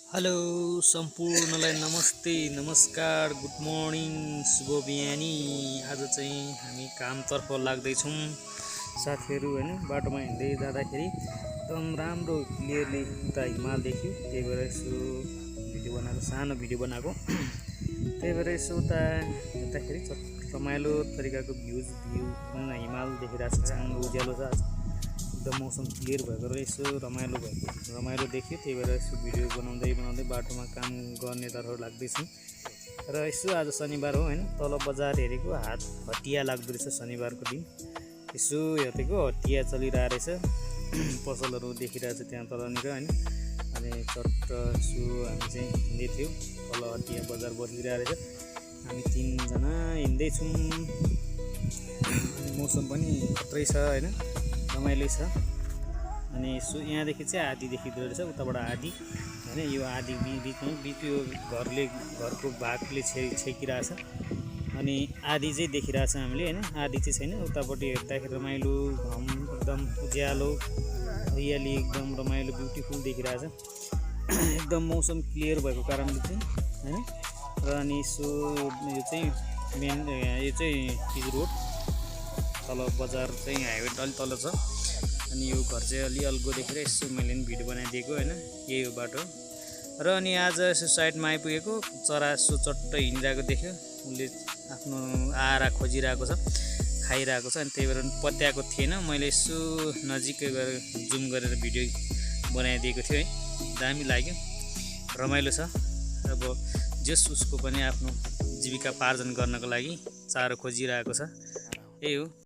Hello सम्पूर्णलाई नमस्ते नमस्कार good morning शुभ बिहानी। आज चाहिँ हामी कामतर्फ लाग्दैछौँ साथीहरू हैन। बाटोमा हिँड्दै जाँदाखेरि एकदम राम्रो क्लियरली उता हिमाल देख्यो, त्यही भएर यसो भिडियो बनाएको, सानो भिडियो बनाएको। त्यही भएर यसो उता हेर्दाखेरि रमाइलो तरिकाको भ्यू हिमाल देखिरहेको छ। चाँडो उज्यालो छ, आज एकदम मौसम क्लियर भएको र यसो रमाइलो देखियो। त्यही भएर यसो भिडियो बनाउँदै बाटोमा काम गर्नेतर्फ लाग्दैछु। र यसो आज शनिबार हो हैन, तल बजार हेरेको हाट हटिया लाग्दो रहेछ शनिबारको दिन। यसो हेरेको हटिया चलिरहेको रहेछ, पसलहरू देखिरहेछ त्यहाँ तलनिर हैन। अनि चट्ट यसो हामी चाहिँ हिँड्दै थियौँ, तल हटिया बजार बसिरहेको रहेछ। हामी तीनजना हिँड्दैछौँ अनि मौसम पनि खत्रै छ हैन, रमाइलो छ। अनि यसो यहाँदेखि चाहिँ आधी देखिँदो रहेछ, उताबाट आधी हैन। यो आधी बिचमा यो घरको भागले छेकिरहेछ अनि आधी चाहिँ देखिरहेछ हामीले हैन, आधी चाहिँ छैन। उतापट्टि हेर्दाखेरि रमाइलो घाम एकदम उज्यालो हरियाली एकदम रमाइलो ब्युटिफुल देखिरहेछ। एकदम मौसम क्लियर भएको कारणले चाहिँ हैन। र अनि यसो यो चाहिँ यो चाहिँ पिच रोड, तल बजार चाहिँ हाइवे अलि तल छ। अनि यो घर चाहिँ अलि अल्गो देखेर यसो मैले पनि भिडियो बनाइदिएको हैन, यही हो बाटो। र अनि आज यसो साइडमा आइपुगेको चरा यसो चट्ट हिँडिरहेको देख्यो, उसले आफ्नो आहारा खोजिरहेको छ, खाइरहेको छ। अनि त्यही भएर पत्याएको थिएन, मैले यसो नजिकै गएर जुम गरेर भिडियो बनाइदिएको थियो है। दामी लाग्यो, रमाइलो छ। अब जस उसको पनि आफ्नो जीविका पार्जन गर्नको लागि चारो खोजिरहेको छ, यही हो।